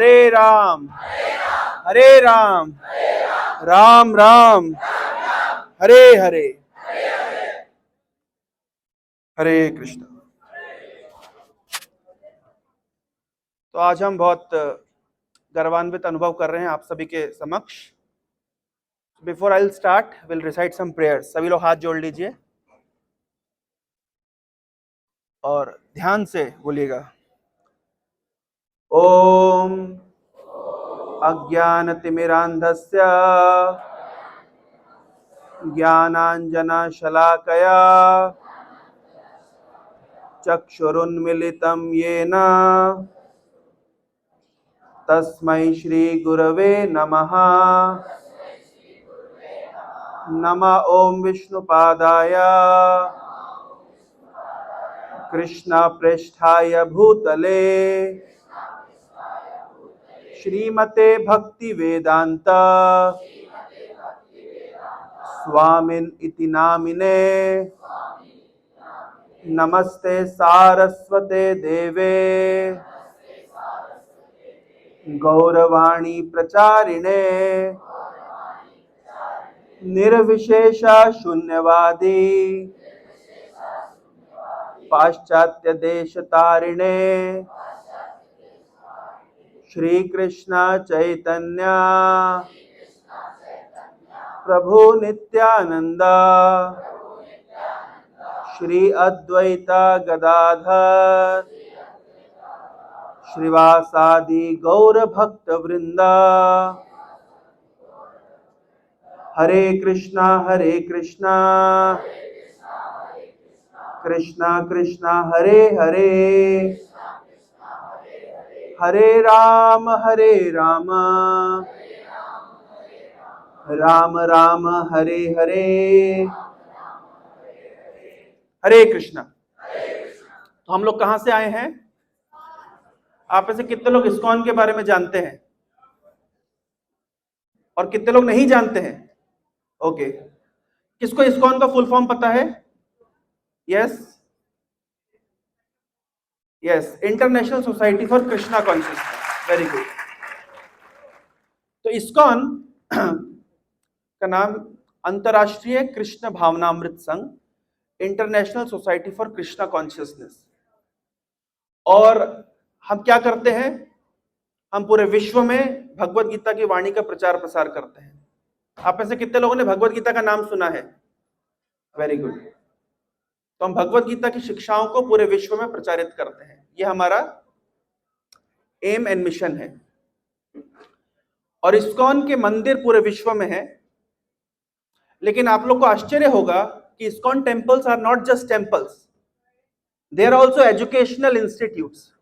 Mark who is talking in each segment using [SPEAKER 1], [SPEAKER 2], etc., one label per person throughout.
[SPEAKER 1] हरे राम हरे राम राम राम हरे हरे हरे कृष्ण। तो आज हम बहुत गर्वान्वित अनुभव कर रहे हैं आप सभी के समक्ष। Before I will start will recite some prayers. सभी लोग हाथ जोड़ लीजिए और ध्यान से बोलिएगा। ओम अज्ञानतिमिरान्धस्य ज्ञानाञ्जनशलाकया चक्षुरुन्मिलितं येन तस्मै श्रीगुरवे नमः। नमः ओम विष्णुपादाय कृष्णप्रेष्ठाय भूतले श्रीमते भक्तिवेदांत स्वामिन इति नामिने नमस्ते सारस्वते देवे गौरवाणी प्रचारिणे निर्विशेष शून्यवादी पाश्चात्य देश तारिणे श्री कृष्ण चैतन्य प्रभु नित्यानंद श्री अद्वैत गदाधर श्रीवासादि गौर भक्त वृंदा। हरे कृष्णा कृष्णा कृष्णा हरे हरे हरे राम राम राम हरे हरे हरे कृष्णा। तो हम लोग कहां से आए हैं? आप में से कितने लोग इस्कॉन के बारे में जानते हैं और कितने लोग नहीं जानते हैं? ओके। किसको इस्कॉन का फुल फॉर्म पता है? Yes yes, international society for Krishna consciousness. Very good. तो इस्कॉन का नाम अंतरराष्ट्रीय कृष्ण भावनामृत संघ, international society for Krishna consciousness. और हम क्या करते हैं? हम पूरे विश्व में भगवत गीता की वाणी का प्रचार प्रसार करते हैं। आप में से कितने लोगों ने भगवत गीता का नाम सुना है? Very good. तो हम भगवत गीता की शिक्षाओं को पूरे विश्व में प्रचारित करते हैं। यह हमारा एम एंड मिशन है। और इस्कॉन के मंदिर पूरे विश्व में है। लेकिन आप लोग को आश्चर्य होगा कि ISKCON temples are not just temples, they are also educational institutes.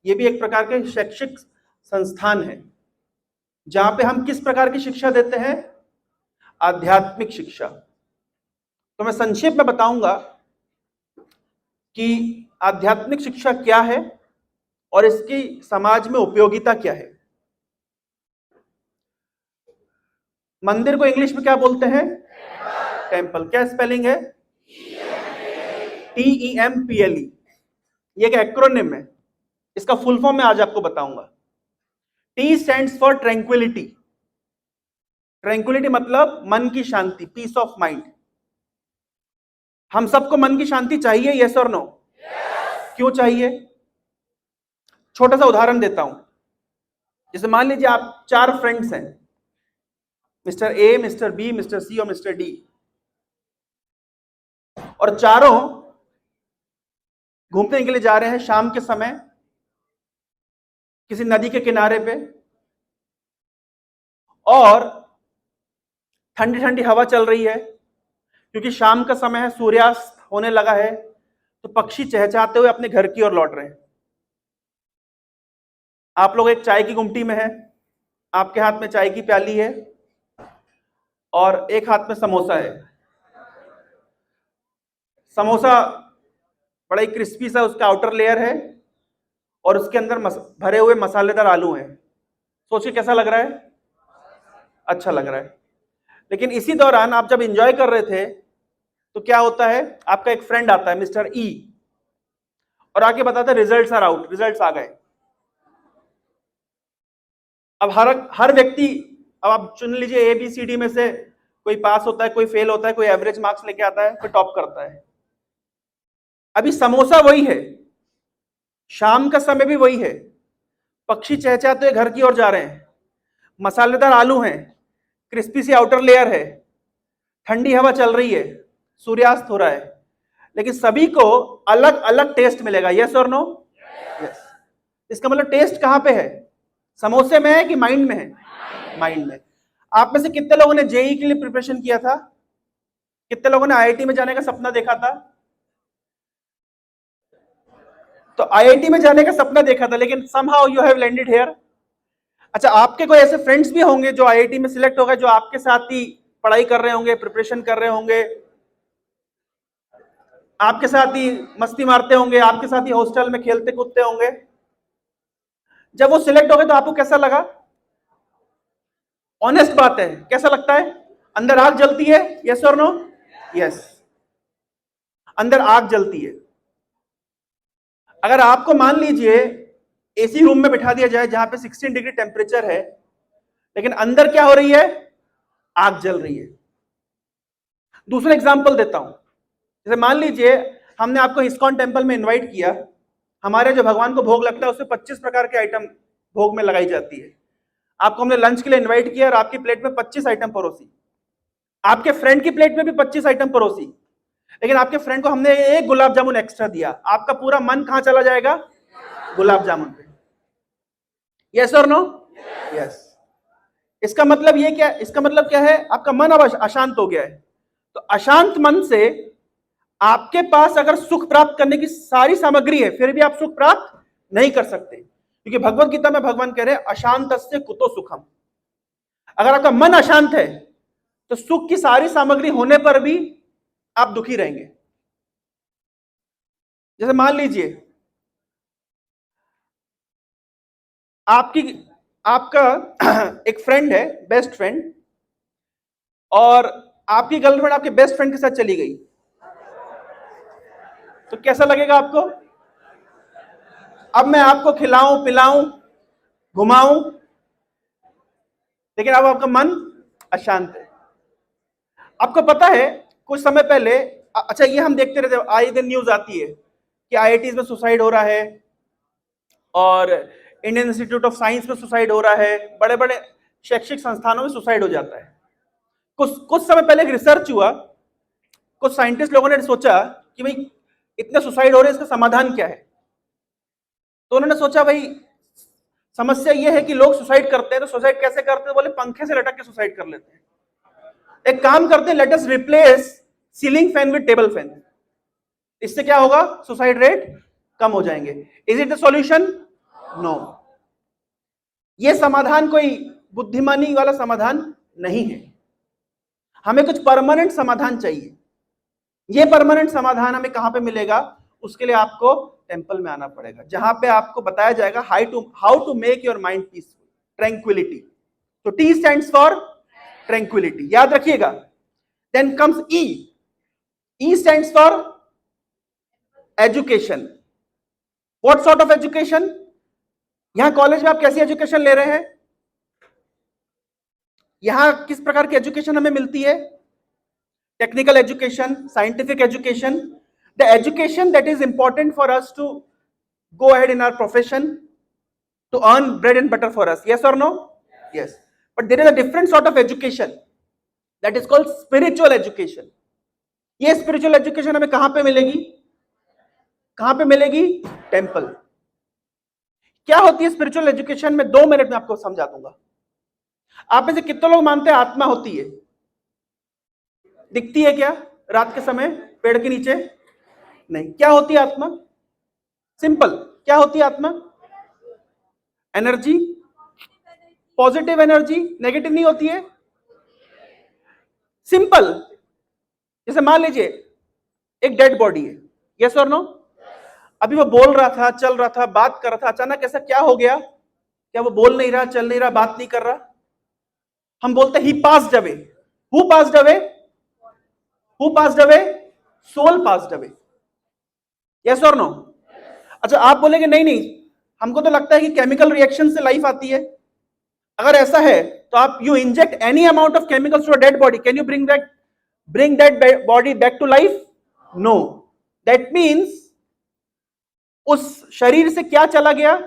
[SPEAKER 1] ये भी एक प्रकार के शैक्षिक संस्थान है जहां पे हम किस प्रकार की शिक्षा देते हैं? आध्यात्मिक शिक्षा। तो मैं संक्षेप में बताऊंगा कि आध्यात्मिक शिक्षा क्या है और इसकी समाज में उपयोगिता क्या है। मंदिर को इंग्लिश में क्या बोलते हैं? टेम्पल। क्या स्पेलिंग है? TEMPLE। ये एक एक्रोनिम है। इसका फुल फॉर्म मैं आज आपको बताऊंगा। T stands for tranquillity. Tranquillity मतलब मन की शांति, पीस ऑफ माइंड। हम सबको मन की शांति चाहिए, यस और नो? क्यों चाहिए? छोटा सा उदाहरण देता हूं। जैसे मान लीजिए आप 4 फ्रेंड्स हैं, mister A, mister B, mister C और मिस्टर डी, और चारों घूमने के लिए जा रहे हैं शाम के समय किसी नदी के किनारे पे, और ठंडी ठंडी हवा चल रही है क्योंकि शाम का समय है, सूर्यास्त होने लगा है। तो पक्षी चहचहाते हुए अपने घर की ओर लौट रहे हैं। आप लोग एक चाय की गुमटी में है, आपके हाथ में चाय की प्याली है और एक हाथ में समोसा है। समोसा बड़ा ही क्रिस्पी सा उसका आउटर लेयर है और उसके अंदर भरे हुए मसालेदार आलू हैं। सोचिए कैसा लग रहा है? अच्छा लग रहा है। लेकिन इसी दौरान आप जब एंजॉय कर रहे थे तो क्या होता है? आपका एक फ्रेंड आता है, मिस्टर ई, और आके बताता है रिजल्ट्स आर आउट, रिजल्ट्स आ गए। अब हर व्यक्ति, अब आप चुन लीजिए ABCD में से, कोई पास होता है, कोई फेल होता है, कोई एवरेज मार्क्स लेके आता है, कोई टॉप करता है। अभी समोसा वही है, शाम का समय भी वही है, पक्षी चहचहाते हुए घर की ओर जा रहे हैं, मसालेदार आलू हैं, क्रिस्पी सी आउटर लेयर है, ठंडी हवा चल रही है, सूर्यास्त हो रहा है, लेकिन सभी को अलग अलग टेस्ट मिलेगा। यस और नो? यस। इसका मतलब टेस्ट कहां पे है? समोसे में है कि माइंड में है? माइंड में। आप में से कितने लोगों ने जेई के लिए प्रिपरेशन किया था? कितने लोगों ने IIT में जाने का सपना देखा था? तो IIT में जाने का सपना देखा था, लेकिन somehow you have landed here। अच्छा, आपके कोई ऐसे फ्रेंड्स भी होंगे जो IIT में सिलेक्ट हो गए, जो आपके साथ ही पढ़ाई कर रहे होंगे, प्रिपरेशन कर रहे होंगे, आपके साथ ही मस्ती मारते होंगे, आपके साथ ही हॉस्टल में खेलते कूदते होंगे। जब वो सिलेक्ट हो गए तो आपको कैसा लगा? ऑनेस्ट बात है, कैसा लगता है? अंदर आग जलती है? यस और नो? यस, अंदर आग जलती है। अगर आपको मान लीजिए AC रूम में बिठा दिया जाए जहां पे 16 डिग्री टेम्परेचर है, लेकिन अंदर क्या हो रही है? आग जल रही है। दूसरा एग्जांपल देता हूं, जैसे मान लीजिए हमने आपको इस्कॉन टेम्पल में इनवाइट किया, हमारे जो भगवान को भोग लगता है उसमें 25 प्रकार के आइटम भोग में लगाई जाती है। आपको हमने लंच के लिए इनवाइट किया और आपकी प्लेट में 25 आइटम परोसी, आपके फ्रेंड की प्लेट में भी 25 आइटम परोसी, लेकिन आपके फ्रेंड को हमने एक गुलाब जामुन एक्स्ट्रा दिया, आपका पूरा मन कहां चला जाएगा? गुलाब जामुन पे। यस और नो? यस। इसका मतलब ये क्या? इसका मतलब क्या है? आपका मन अब अशांत हो गया है। तो अशांत मन से आपके पास अगर सुख प्राप्त करने की सारी सामग्री है, फिर भी आप सुख प्राप्त नहीं कर सकते, क्योंकि भगवत गीता में भगवान कह रहे हैं अशांतस्य कुतो सुखम। अगर आपका मन अशांत है तो सुख की सारी सामग्री होने पर भी आप दुखी रहेंगे। जैसे मान लीजिए आपका एक फ्रेंड है, बेस्ट फ्रेंड, और आपकी गर्लफ्रेंड आपके बेस्ट फ्रेंड के साथ चली गई, तो कैसा लगेगा आपको? अब मैं आपको खिलाऊं पिलाऊं घुमाऊं, लेकिन अब आपका मन अशांत है। आपको पता है कुछ समय पहले, अच्छा ये हम देखते रहते, आए दिन न्यूज आती है कि IITs में सुसाइड हो रहा है और इंडियन इंस्टीट्यूट ऑफ साइंस में सुसाइड हो रहा है, बड़े बड़े शैक्षिक संस्थानों में सुसाइड हो जाता है। कुछ समय पहले एक रिसर्च हुआ, कुछ साइंटिस्ट लोगों ने सोचा कि भाई इतने सुसाइड हो रहे हैं, इसका समाधान क्या है? तो उन्होंने सोचा भाई समस्या ये है कि लोग सुसाइड करते हैं, तो सुसाइड कैसे करते हैं? बोले पंखे से लटक के सुसाइड कर लेते हैं। एक काम करते हैं, let us replace ceiling fan with table fan. इससे क्या होगा? सुसाइड रेट कम हो जाएंगे। Is it the solution? No. ये समाधान कोई बुद्धिमानी वाला समाधान नहीं है। हमें कुछ परमानेंट समाधान चाहिए। ये परमानेंट समाधान हमें कहां पे मिलेगा? उसके लिए आपको टेंपल में आना पड़ेगा, जहां पे आपको बताया जाएगा how to make your mind peaceful, tranquillity. तो T स्टैंड्स फॉर ट्रैंक्विलिटी, याद रखिएगा। Then comes E। E stands for education. What sort of education? यहां कॉलेज में आप कैसी एजुकेशन ले रहे हैं? यहां किस प्रकार की एजुकेशन हमें मिलती है? Technical education, scientific education, the education that is important for us to go ahead in our profession, to earn bread and butter for us. Yes or no? Yes. But there is a different sort of education that is called spiritual education. ये spiritual education हमें कहां पे मिलेगी? कहां पे मिलेगी? Temple. क्या होती है स्पिरिचुअल एजुकेशन में? 2 मिनट में आपको समझा दूंगा। आप में से कितने लोग मानते हैं आत्मा होती है? दिखती है क्या रात के समय पेड़ के नीचे? नहीं। क्या होती है आत्मा? सिंपल, क्या होती है आत्मा? एनर्जी। पॉजिटिव एनर्जी, नेगेटिव नहीं होती है। सिंपल। जैसे मान लीजिए एक डेड बॉडी है, यस और नो? अभी वो बोल रहा था, चल रहा था, बात कर रहा था, अचानक ऐसा क्या हो गया? क्या वो बोल नहीं रहा, चल नहीं रहा, बात नहीं कर रहा? हम बोलते ही passed away. Who passed away? Who passed away? Soul passed away. Yes और नो? अच्छा, आप बोलेंगे नहीं नहीं, हमको तो लगता है कि केमिकल रिएक्शन से लाइफ आती है। अगर ऐसा है तो आप you inject any amount of chemicals to a dead body, can you bring that body back to life? No. That means उस शरीर से क्या चला गया?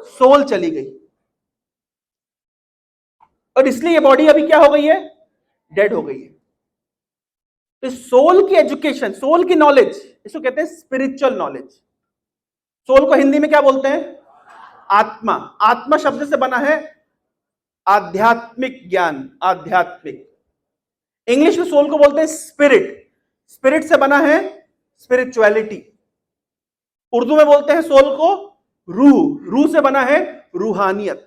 [SPEAKER 1] सोल चली गई, और इसलिए ये बॉडी अभी क्या हो गई है? डेड हो गई है। तो सोल की एजुकेशन, सोल की नॉलेज, इसको कहते हैं स्पिरिचुअल नॉलेज। सोल को हिंदी में क्या बोलते हैं? आत्मा। आत्मा शब्द से बना है आध्यात्मिक ज्ञान, आध्यात्मिक। इंग्लिश में सोल को बोलते हैं स्पिरिट। स्पिरिट से बना है स्पिरिचुअलिटी। उर्दू में बोलते हैं सोल को रूह। रूह से बना है रूहानियत।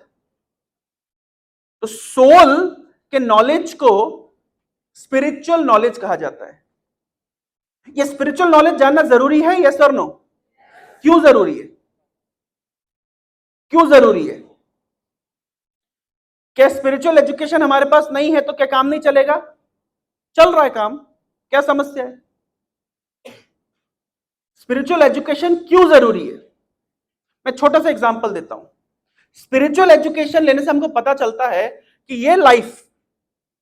[SPEAKER 1] तो सोल के नॉलेज को स्पिरिचुअल नॉलेज कहा जाता है। यह स्पिरिचुअल नॉलेज जानना जरूरी है, यस और नो? क्यों जरूरी है? क्यों जरूरी है? क्या स्पिरिचुअल एजुकेशन हमारे पास नहीं है तो क्या काम नहीं चलेगा? चल रहा है काम, क्या समस्या है? स्पिरिचुअल एजुकेशन क्यों जरूरी है? मैं छोटा सा एग्जांपल देता हूं। स्पिरिचुअल एजुकेशन लेने से हमको पता चलता है कि ये life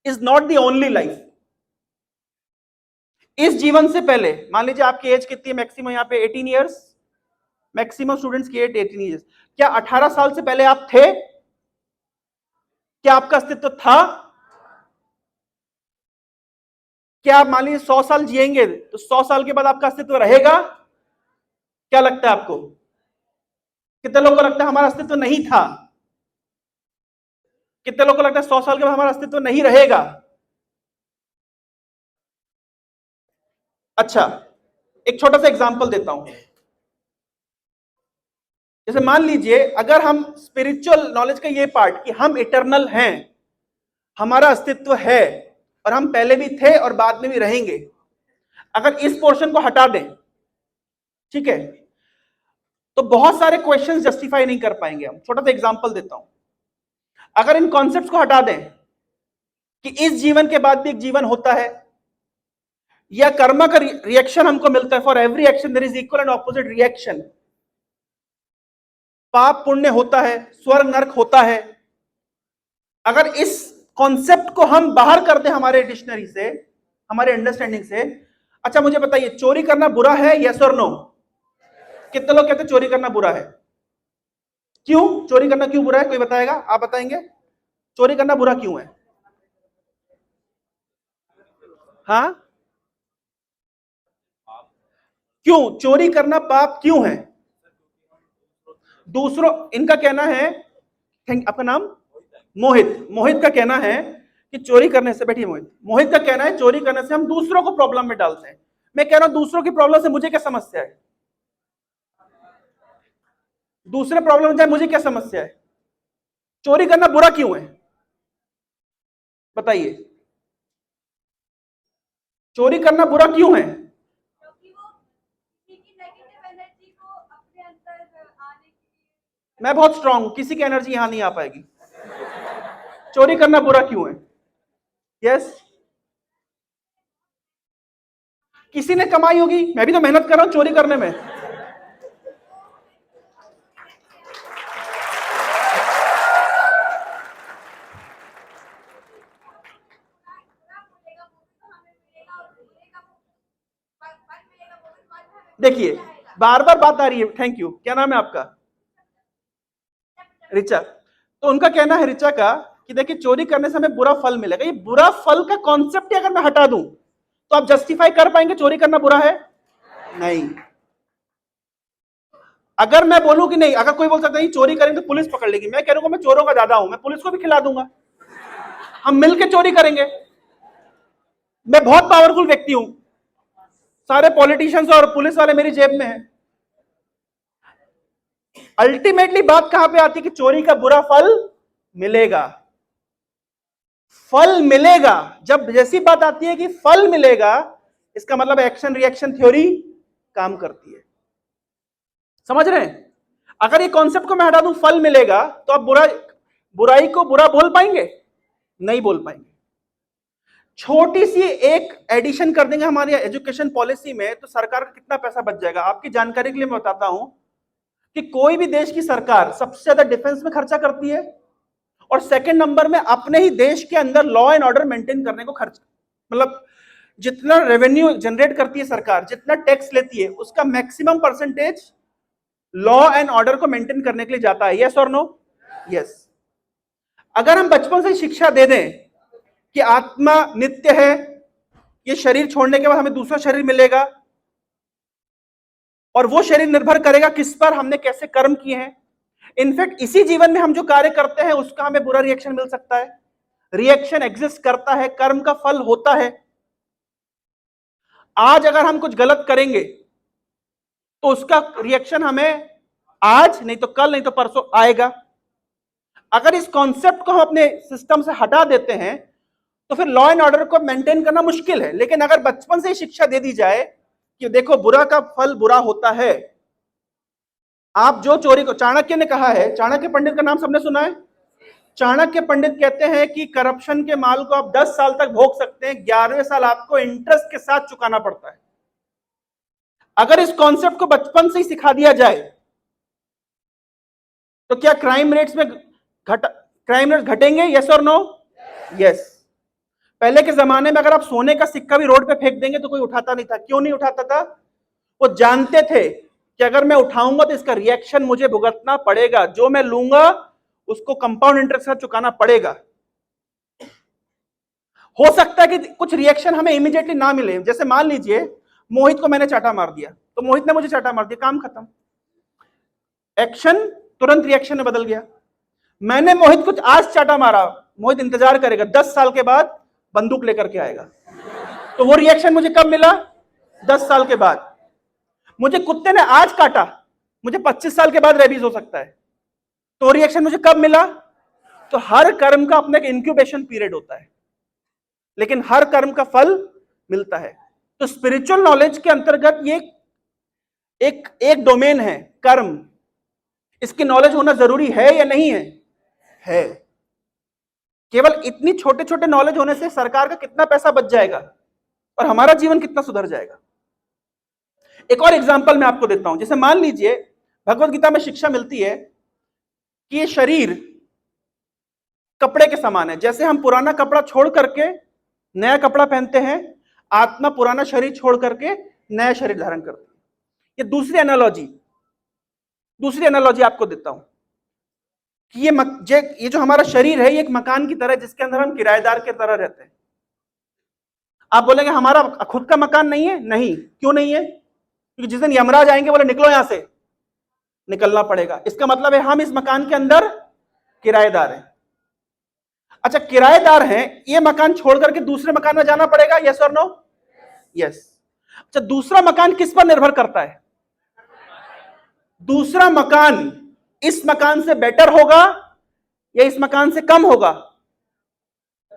[SPEAKER 1] is not the only life. इस जीवन से पहले, मान लीजिए आपकी एज कितनी है मैक्सिमम यहां पे? 18 ईयर्स। मैक्सिमम स्टूडेंट्स की एज 18 ईयर्स। क्या 18 साल से पहले आप थे? क्या आपका अस्तित्व था? क्या आप मान लीजिए 100 साल जिएंगे तो 100 साल के बाद आपका अस्तित्व रहेगा? क्या लगता है आपको? कितने लोगों को लगता है हमारा अस्तित्व नहीं था? कितने लोगों को लगता है 100 साल के बाद हमारा अस्तित्व नहीं रहेगा? अच्छा, एक छोटा सा एग्जांपल देता हूं। जैसे मान लीजिए अगर हम स्पिरिचुअल नॉलेज का ये पार्ट कि हम इटर्नल हैं, हमारा अस्तित्व है और हम पहले भी थे और बाद में भी रहेंगे, अगर इस पोर्शन को हटा दें, ठीक है, तो बहुत सारे क्वेश्चंस जस्टिफाई नहीं कर पाएंगे हम। छोटा सा एग्जांपल देता हूं। अगर इन कॉन्सेप्ट्स को हटा दें कि इस जीवन के बाद भी एक जीवन होता है, या कर्मा का रिएक्शन हमको मिलता है, for every action there is equal and opposite reaction, पाप पुण्य होता है, स्वर्ग नरक होता है, अगर इस कॉन्सेप्ट को हम बाहर कर दें हमारे डिक्शनरी से, हमारे अंडरस्टैंडिंग से, अच्छा मुझे बताइए चोरी करना बुरा है, यस और नो? कितने लोग कहते हैं चोरी करना बुरा है? क्यों चोरी करना क्यों बुरा है? कोई बताएगा? आप बताएंगे चोरी करना बुरा क्यों है? हाँ, क्यों चोरी करना पाप क्यों है? दूसरों, इनका कहना है, आपका नाम मोहित। मोहित का कहना है कि चोरी करने से, बैठिए मोहित, मोहित का कहना है चोरी करने से हम दूसरों को प्रॉब्लम में डालते हैं। मैं कह रहा हूं दूसरों की प्रॉब्लम से मुझे क्या समस्या है? दूसरे प्रॉब्लम जाए मुझे क्या समस्या है? चोरी करना बुरा क्यों है? बताइए, चोरी करना बुरा क्यों है? मैं बहुत स्ट्रांग हूं, किसी की एनर्जी यहां नहीं आ पाएगी। चोरी करना बुरा क्यों है? यस, किसी ने कमाई होगी, मैं भी तो मेहनत कर रहा हूं चोरी करने में। देखिए बार बार बात आ रही है, थैंक यू, क्या नाम है आपका? रिचा। तो उनका कहना है, रिचा का, कि देखिए चोरी करने से हमें बुरा फल मिलेगा। ये बुरा फल का कॉन्सेप्ट अगर मैं हटा दूं तो आप जस्टिफाई कर पाएंगे चोरी करना बुरा है? नहीं। अगर मैं बोलूं कि नहीं, अगर कोई बोल सकता है चोरी करेंगे तो पुलिस पकड़ लेगी, मैं कह रहा हूं मैं चोरों का दादा हूं, मैं पुलिस को भी खिला दूंगा, हम मिलकर चोरी करेंगे। मैं बहुत पावरफुल व्यक्ति हूं, सारे पॉलिटिशियंस और पुलिस वाले मेरी जेब में हैं। अल्टीमेटली बात कहां पे आती है कि चोरी का बुरा फल मिलेगा। फल मिलेगा, जब जैसी बात आती है कि फल मिलेगा, इसका मतलब एक्शन रिएक्शन थ्योरी काम करती है। समझ रहे हैं? अगर ये कॉन्सेप्ट को मैं हटा दूं फल मिलेगा, तो आप बुराई को बुरा बोल पाएंगे? नहीं बोल पाएंगे। छोटी सी एक एडिशन कर देंगे हमारी एजुकेशन पॉलिसी में तो सरकार का कितना पैसा बच जाएगा। आपकी जानकारी के लिए मैं बताता हूं कि कोई भी देश की सरकार सबसे ज्यादा डिफेंस में खर्चा करती है, और सेकंड नंबर में अपने ही देश के अंदर लॉ एंड ऑर्डर मेंटेन करने को खर्च, मतलब जितना रेवेन्यू जनरेट करती है सरकार, जितना टैक्स लेती है, उसका maximum percentage law and order को मेंटेन करने के लिए जाता है। यस और नो? यस। अगर हम बचपन से शिक्षा दे दें कि आत्मा नित्य है, ये शरीर छोड़ने के बाद हमें दूसरा शरीर मिलेगा, और वो शरीर निर्भर करेगा किस पर, हमने कैसे कर्म किए हैं। इनफैक्ट इसी जीवन में हम जो कार्य करते हैं उसका हमें बुरा रिएक्शन मिल सकता है। रिएक्शन एग्जिस्ट करता है, कर्म का फल होता है। आज अगर हम कुछ गलत करेंगे तो उसका रिएक्शन हमें आज नहीं तो कल नहीं तो परसों आएगा। अगर इस कॉन्सेप्ट को हम अपने सिस्टम से हटा देते हैं तो फिर लॉ एंड ऑर्डर को मेंटेन करना मुश्किल है। लेकिन अगर बचपन से शिक्षा दे दी जाए कि देखो बुरा का फल बुरा होता है, आप जो चोरी को, चाणक्य ने कहा है, चाणक्य पंडित का नाम सबने सुना है। चाणक्य पंडित कहते हैं कि करप्शन के माल को आप 10 साल तक भोग सकते हैं, 11वें साल आपको इंटरेस्ट के साथ चुकाना पड़ता है। अगर इस कॉन्सेप्ट को बचपन से ही सिखा दिया जाए तो क्या क्राइम रेट्स घटेंगे? यस और नो? यस। पहले के जमाने में अगर आप सोने का सिक्का भी रोड पे फेंक देंगे तो कोई उठाता नहीं था। क्यों नहीं उठाता था? वो जानते थे कि अगर मैं उठाऊंगा तो इसका रिएक्शन मुझे भुगतना पड़ेगा, जो मैं लूंगा उसको कंपाउंड इंटरेस्ट से चुकाना पड़ेगा। हो सकता है कि कुछ रिएक्शन हमें इमीडिएटली ना मिले, जैसे मान लीजिए मोहित को मैंने चाटा मार दिया, तो मोहित ने मुझे चाटा मार दिया, काम खत्म, एक्शन तुरंत रिएक्शन में बदल गया। मैंने मोहित को आज चाटा मारा, मोहित इंतजार करेगा, 10 साल के बाद बंदूक लेकर के आएगा, तो वो रिएक्शन मुझे कब मिला? 10 साल के बाद। मुझे कुत्ते ने आज काटा, मुझे 25 साल के बाद रेबीज हो सकता है, तो रिएक्शन मुझे कब मिला? तो हर कर्म का अपना एक इंक्यूबेशन पीरियड होता है, लेकिन हर कर्म का फल मिलता है। तो स्पिरिचुअल नॉलेज के अंतर्गत ये एक डोमेन है, कर्म। इसकी नॉलेज होना जरूरी है या नहीं है? है। केवल इतनी छोटे छोटे नॉलेज होने से सरकार का कितना पैसा बच जाएगा और हमारा जीवन कितना सुधर जाएगा। एक और एग्जांपल मैं आपको देता हूं। जैसे मान लीजिए भगवत गीता में शिक्षा मिलती है कि ये शरीर कपड़े के समान है। जैसे हम पुराना कपड़ा छोड़ करके नया कपड़ा पहनते हैं, आत्मा पुराना शरीर छोड़ करके नया शरीर धारण करती है। ये दूसरी एनालॉजी आपको देता हूं कि ये जो हमारा शरीर है, ये एक मकान की तरह है जिसके अंदर हम किराएदार की तरह रहते हैं। आप बोलेंगे हमारा खुद का मकान नहीं है। नहीं। क्यों नहीं है? क्योंकि जिस दिन यमराज आएंगे बोले निकलो यहां से, निकलना पड़ेगा। इसका मतलब है हम इस मकान के अंदर किराएदार हैं। अच्छा, किराएदार हैं, ये मकान छोड़ करके दूसरे मकान में जाना पड़ेगा। यस और नो? यस। अच्छा, दूसरा मकान किस पर निर्भर करता है? दूसरा मकान इस मकान से बेटर होगा या इस मकान से कम होगा?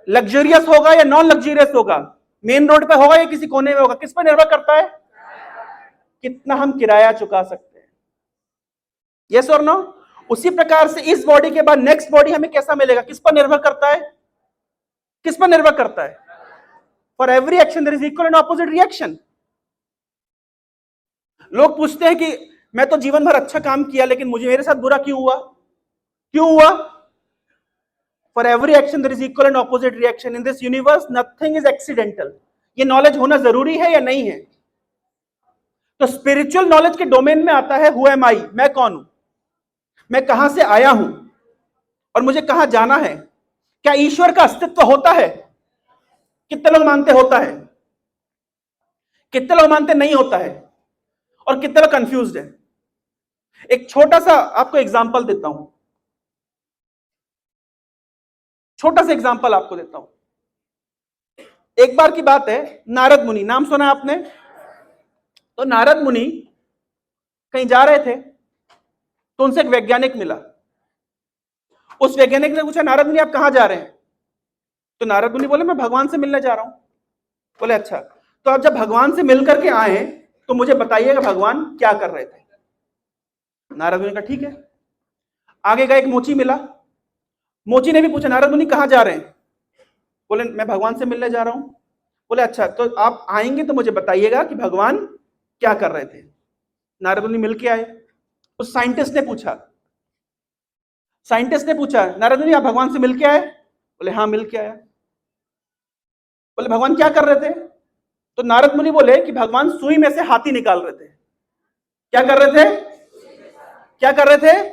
[SPEAKER 1] लग्जरियस होगा या नॉन लग्जरियस होगा? मेन रोड पे होगा या किसी कोने में होगा? किस पर निर्भर करता है? कितना हम किराया चुका सकते हैं। यस और नो? उसी प्रकार से इस बॉडी के बाद नेक्स्ट बॉडी हमें कैसा मिलेगा? किस पर निर्भर करता है? किस पर निर्भर करता है? For every action there is equal and opposite reaction. लोग पूछते हैं कि मैं तो जीवन भर अच्छा काम किया लेकिन मुझे मेरे साथ बुरा क्यों हुआ? क्यों हुआ? For every action there is equal and opposite reaction. In this universe nothing is accidental. ये नॉलेज होना जरूरी है या नहीं है? तो स्पिरिचुअल नॉलेज के डोमेन में आता है हु एम आई, मैं कौन हूं, मैं कहां से आया हूं और मुझे कहां जाना है। क्या ईश्वर का अस्तित्व होता है? कितने लोग मानते होता है? कितने लोग मानते नहीं होता है? और कितने लोग कंफ्यूज्ड है? एक छोटा सा आपको एग्जांपल देता हूं, छोटा सा एग्जांपल आपको देता हूं। एक बार की बात है, नारद मुनि, नाम सुना आपने? तो नारद मुनि कहीं जा रहे थे तो उनसे एक वैज्ञानिक मिला। उस वैज्ञानिक ने पूछा, नारद मुनि आप कहां जा रहे हैं? तो नारद मुनि बोले मैं भगवान से मिलने जा रहा हूं। बोले अच्छा, तो आप जब भगवान से मिल करके आए तो मुझे बताइएगा भगवान क्या कर रहे थे। नारद मुनि कहा ठीक है। आगे का एक मोची मिला, मोची ने भी पूछा नारद मुनि कहां जा रहे हैं? बोले मैं भगवान से मिलने जा रहा हूं। बोले अच्छा, तो आप आएंगे तो मुझे बताइएगा कि भगवान क्या कर रहे थे। नारद मुनि मिल के आए। उस साइंटिस्ट ने पूछा साइंटिस्ट ने पूछा, नारद मुनि आप भगवान से मिल के आए? बोले हाँ मिल के आया। बोले भगवान क्या कर रहे थे? तो नारद मुनि बोले कि भगवान सुई में से हाथी निकाल रहे थे। क्या कर रहे थे? क्या कर रहे थे?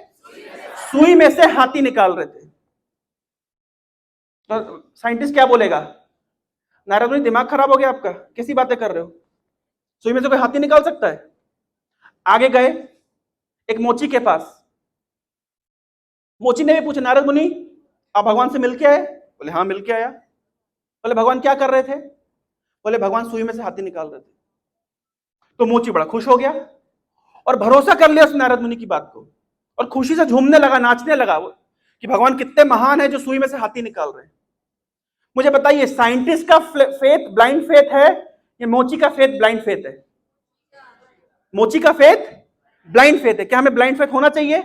[SPEAKER 1] सुई में से हाथी निकाल रहे थे। तो साइंटिस्ट क्या बोलेगा? नारद मुनि दिमाग खराब हो गया आपका, कैसी बातें कर रहे हो, सुई में से कोई हाथी निकाल सकता है? आगे गए एक मोची के पास, मोची ने भी पूछा नारद मुनि आप भगवान से मिल के आए? बोले हाँ मिल के आया। बोले भगवान क्या कर रहे थे? बोले भगवान सुई में से हाथी निकाल रहे थे। तो मोची बड़ा खुश हो गया और भरोसा कर लिया उस नारद मुनि की बात को, और खुशी से झूमने लगा, नाचने लगा कि भगवान कितने महान है जो सुई में से हाथी निकाल रहे हैं। मुझे बताइए साइंटिस्ट का फेथ ब्लाइंड फेथ है या मोची का फेथ ब्लाइंड फेथ है? मोची का फेथ ब्लाइंड फेथ है। क्या हमें ब्लाइंड फेथ होना चाहिए?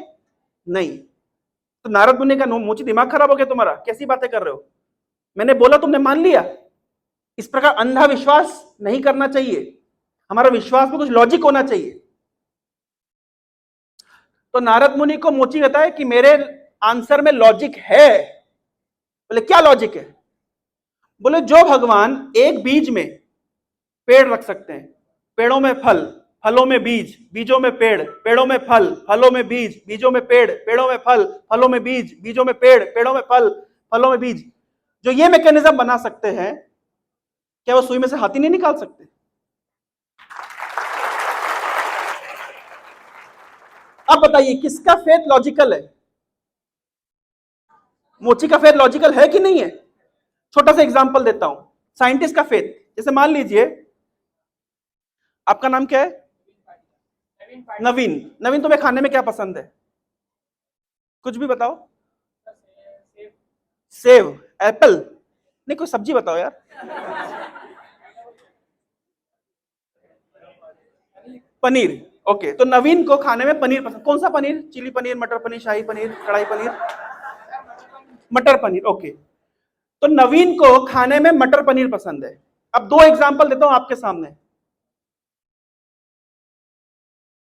[SPEAKER 1] नहीं। तो नारद मुनि का मोची दिमाग खराब हो गया तुम्हारा, कैसी बातें कर रहे हो, मैंने बोला तुमने मान लिया। इस प्रकार अंधा विश्वास नहीं करना चाहिए, हमारा विश्वास में कुछ लॉजिक होना चाहिए। तो नारद मुनि को मोची बताए कि मेरे आंसर में लॉजिक है। बोले क्या लॉजिक है? बोले जो भगवान एक बीज में पेड़ रख सकते हैं, पेड़ों में फल, फलों में बीज, बीजों में पेड़, पेड़ों में फल, फलों में बीज, बीजों में पेड़, पेड़ों में फल, फलों में बीज, बीजों में पेड़, पेड़ों में फल, फलों में बीज, जो ये मैकेनिज्म बना सकते हैं, क्या वो सुई में से हाथी नहीं निकाल सकते? अब बताइए किसका फेथ लॉजिकल है? मोची का फेथ लॉजिकल है कि नहीं है? छोटा सा एग्जांपल देता हूं, साइंटिस्ट का फेथ, जैसे मान लीजिए आपका नाम क्या है? नवीन। नवीन तुम्हें खाने में क्या पसंद है? कुछ भी बताओ। सेव, एप्पल, नहीं कोई सब्जी बताओ यार। पनीर, ओके। तो नवीन को खाने में पनीर पसंद, कौन सा पनीर? चिली पनीर, मटर पनीर, शाही पनीर, कढ़ाई पनीर? मटर पनीर, ओके। तो नवीन को खाने में मटर पनीर पसंद है। अब दो एग्जांपल देता हूं आपके सामने।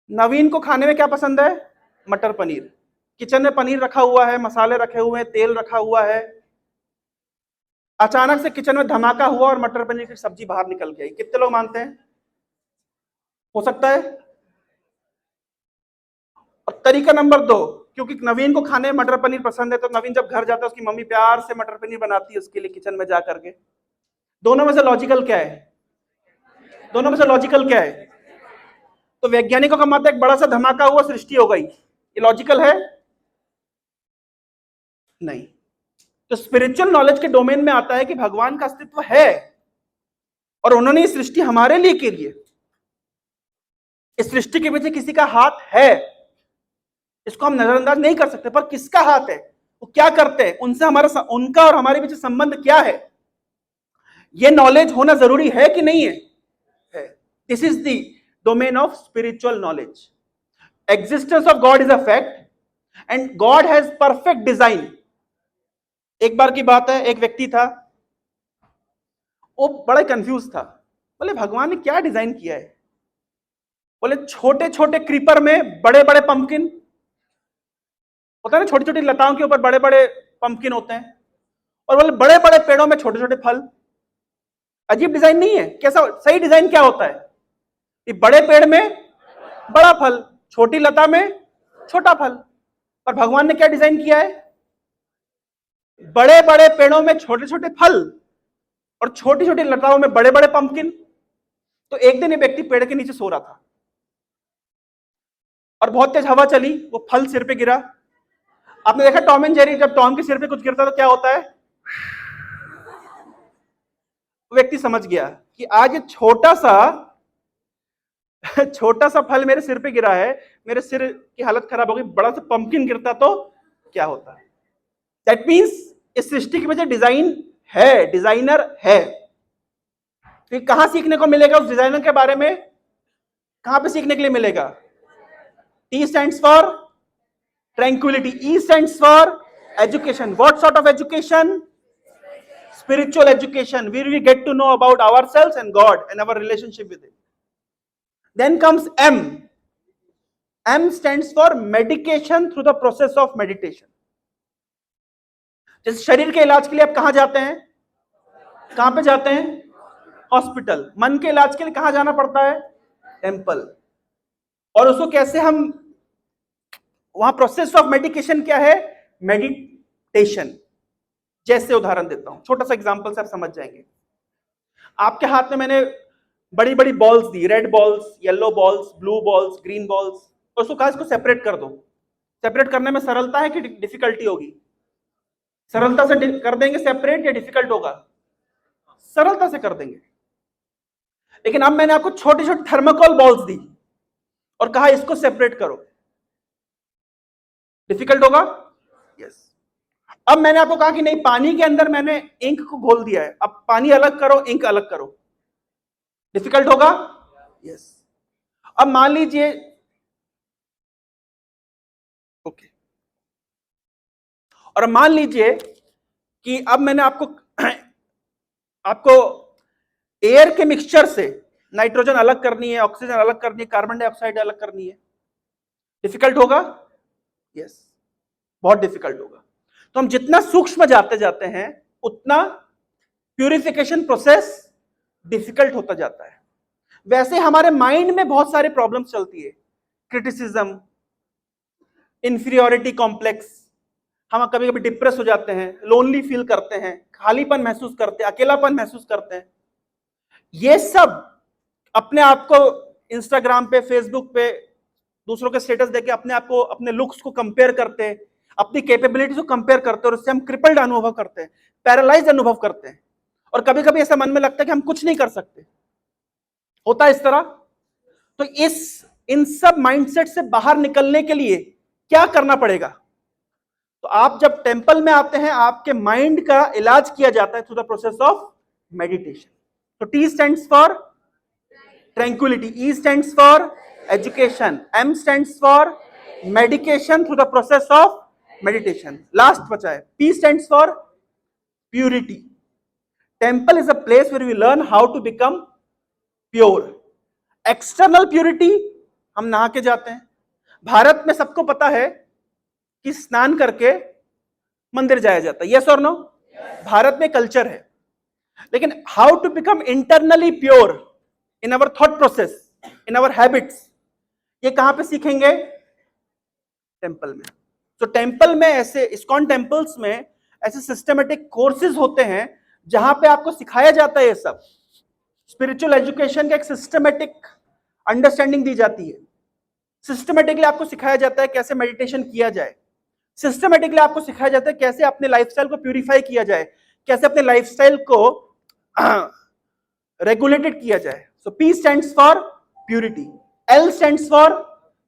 [SPEAKER 1] नवीन को खाने में क्या पसंद है? मटर पनीर। किचन में पनीर रखा हुआ है, मसाले रखे हुए हैं, तेल रखा हुआ है, अचानक से किचन में धमाका हुआ और मटर पनीर की सब्जी बाहर निकल गई। कितने लोग मानते हैं हो सकता है? और तरीका नंबर दो, क्योंकि नवीन को खाने में मटर पनीर पसंद है, तो नवीन जब घर जाता है उसकी मम्मी प्यार से मटर पनीर बनाती है उसके लिए किचन में जा करके। दोनों में से लॉजिकल क्या है? दोनों में से लॉजिकल क्या है? तो वैज्ञानिकों का मत है एक बड़ा सा धमाका हुआ, सृष्टि हो गई, ये लॉजिकल है? नहीं। तो स्पिरिचुअल नॉलेज के डोमेन में आता है कि भगवान का अस्तित्व है और उन्होंने ये सृष्टि हमारे लिए की है। इस सृष्टि के पीछे किसी का हाथ है, इसको हम नजरअंदाज नहीं कर सकते, पर किसका हाथ है, वो क्या करते हैं, उनसे हमारा, उनका और हमारे बीच संबंध क्या है, ये नॉलेज होना जरूरी है कि नहीं है? This is the domain of spiritual knowledge. Existence of God is a fact and God has perfect design. एक बार की बात है, एक व्यक्ति था, वो बड़ा कंफ्यूज था। बोले भगवान ने क्या डिजाइन किया है? बोले छोटे छोटे क्रीपर में बड़े बड़े पंपकिन होता है ना, छोटी छोटी लताओं के ऊपर बड़े बड़े पंपकिन होते हैं, और बोले बड़े बड़े पेड़ों में छोटे छोटे फल। अजीब डिजाइन नहीं है? कैसा सही डिजाइन क्या होता है? कि बड़े पेड़ में बड़ा फल, छोटी लता में छोटा फल। और भगवान ने क्या डिजाइन किया है? बड़े बड़े पेड़ों में छोटे छोटे फल और छोटी छोटी लताओं में बड़े बड़े पंपकिन। तो एक दिन ये व्यक्ति पेड़ के नीचे सो रहा था और बहुत तेज हवा चली, वो फल सिर पे गिरा। आपने देखा टॉम एंड जेरी, जब टॉम के सिर पे कुछ गिरता तो क्या होता है? व्यक्ति समझ गया कि आज ये छोटा सा फल मेरे सिर पे गिरा है, मेरे सिर की हालत खराब हो गई, बड़ा सा पंपकिन गिरता तो क्या होता है? दैट मीन्स इस सृष्टि की वजह डिजाइन है, डिजाइनर है। तो कहां सीखने को मिलेगा उस डिजाइनर के बारे में? कहां पे सीखने के लिए मिलेगा? T stands for tranquility, E stands for education. What sort of education? Spiritual education, where we get to know about ourselves and God and our relationship with Him. Then comes M. M stands for medication through the process of meditation. जैसे शरीर के इलाज के लिए आप कहां जाते हैं, कहां पे जाते हैं, हॉस्पिटल। मन के इलाज के लिए कहां जाना पड़ता है, टेम्पल। और उसको कैसे हम, वहां प्रोसेस ऑफ मेडिकेशन क्या है, मेडिटेशन। जैसे उदाहरण देता हूं, छोटा सा एग्जांपल से आप समझ जाएंगे। आपके हाथ में मैंने बड़ी बड़ी बॉल्स दी, red balls, yellow balls, blue balls, green balls, और उसको कहा इसको सेपरेट कर दो। सेपरेट करने में सरलता है कि डिफिकल्टी होगी, सरलता से कर देंगे सेपरेट या डिफिकल्ट होगा, सरलता से कर देंगे। लेकिन अब मैंने आपको छोटी छोटी थर्माकोल बॉल्स दी और कहा इसको सेपरेट करो, डिफिकल्ट होगा, यस। अब मैंने आपको कहा कि नहीं, पानी के अंदर मैंने इंक को घोल दिया है, अब पानी अलग करो, इंक अलग करो, डिफिकल्ट होगा, यस। अब मान लीजिए, ओके, और मान लीजिए कि अब मैंने आपको एयर के मिक्सचर से नाइट्रोजन अलग करनी है, ऑक्सीजन अलग करनी है, कार्बन डाइऑक्साइड अलग करनी है, डिफिकल्ट होगा, यस, बहुत डिफिकल्ट होगा। तो हम जितना सूक्ष्म जाते जाते हैं उतना प्यूरिफिकेशन प्रोसेस डिफिकल्ट होता जाता है। वैसे हमारे माइंड में बहुत सारे प्रॉब्लम्स चलती है, क्रिटिसिज्म, इंफीरियोरिटी कॉम्प्लेक्स, हम कभी कभी डिप्रेस हो जाते हैं, लोनली फील करते हैं, खालीपन महसूस करते हैं, अकेलापन महसूस करते हैं। ये सब अपने आप को इंस्टाग्राम पे, फेसबुक पे दूसरों के स्टेटस देके अपने आप को, अपने लुक्स को कंपेयर करते हैं, अपनी कैपेबिलिटीज को कंपेयर करते हैं, और उससे हम क्रिपल्ड अनुभव करते हैं, पैरालाइज्ड अनुभव करते हैं, और कभी कभी ऐसा मन में लगता है कि हम कुछ नहीं कर सकते, होता है इस तरह। तो इन सब माइंडसेट से बाहर निकलने के लिए क्या करना पड़ेगा? तो आप जब टेंपल में आते हैं, आपके माइंड का इलाज किया जाता है through the process of meditation. तो T stands for tranquility, E stands for education, M stands for medication through the process of meditation, last बचा है P stands for purity. Temple is a place where we learn how to become pure. External purity, हम नहा के जाते हैं। भारत में सबको पता है कि स्नान करके मंदिर जाया जाता है, यस और नो, भारत में कल्चर है। लेकिन how to become internally pure in our thought process, in our habits, ये कहां पे सीखेंगे? टेंपल में। तो टेंपल में, ऐसे इस्कॉन टेंपल्स में ऐसे सिस्टमेटिक कोर्सेज होते हैं जहां पे आपको सिखाया जाता है ये सब। स्पिरिचुअल एजुकेशन का एक सिस्टमेटिक अंडरस्टैंडिंग दी जाती है। सिस्टमेटिकली आपको सिखाया जाता है कैसे मेडिटेशन किया जाए, सिस्टमेटिकली आपको सिखाया जाता है कैसे अपने लाइफस्टाइल को प्यूरिफाई किया जाए, कैसे अपने लाइफस्टाइल को रेगुलेटेड किया जाए। So P stands for purity, L stands for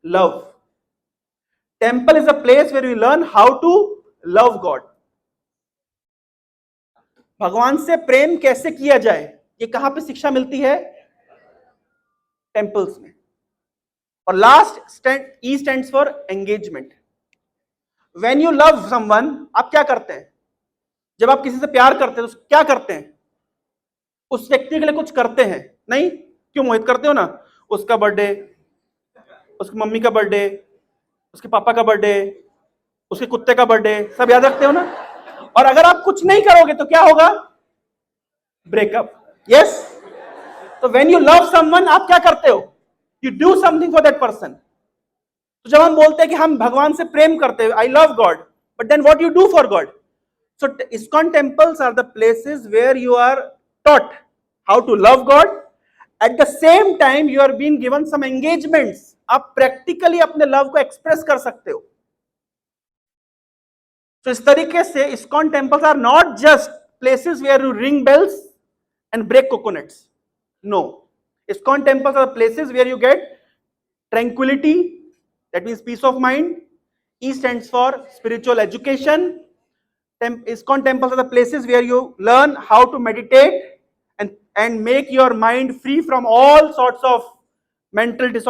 [SPEAKER 1] love. Temple is a place where we learn how to love God. भगवान से प्रेम कैसे किया जाए, ये कहां पे शिक्षा मिलती है? टेंपल्स में। और last stand, E stands for engagement. When you love someone, आप क्या करते हैं? जब आप किसी से प्यार करते हैं तो क्या करते हैं? उस व्यक्ति के लिए कुछ करते हैं, नहीं? क्यों मोहित, करते हो ना? उसका बर्थडे, उसकी मम्मी का बर्थडे, उसके पापा का बर्थडे, उसके कुत्ते का बर्थडे, सब याद रखते हो ना? और अगर आप कुछ नहीं करोगे तो क्या होगा? Breakup, yes. तो व्हेन यू लव समवन, आप क्या करते हो? You do something for that person. तो जब हम बोलते हैं कि हम भगवान से प्रेम करते हैं, I love God, but then what you do for God? So ISKCON temples are the places where you are taught how to love God. At the same time, you are being given some engagements. आप practically अपने love को express कर सकते हो। तो इस तरीके से ISKCON temples are not just places where you ring bells and break coconuts. No, ISKCON temples are places where you get tranquility, that means peace of mind. E stands for spiritual education. ISKCON temples are the places where you learn how to meditate and make your mind free from all sorts of mental disorders.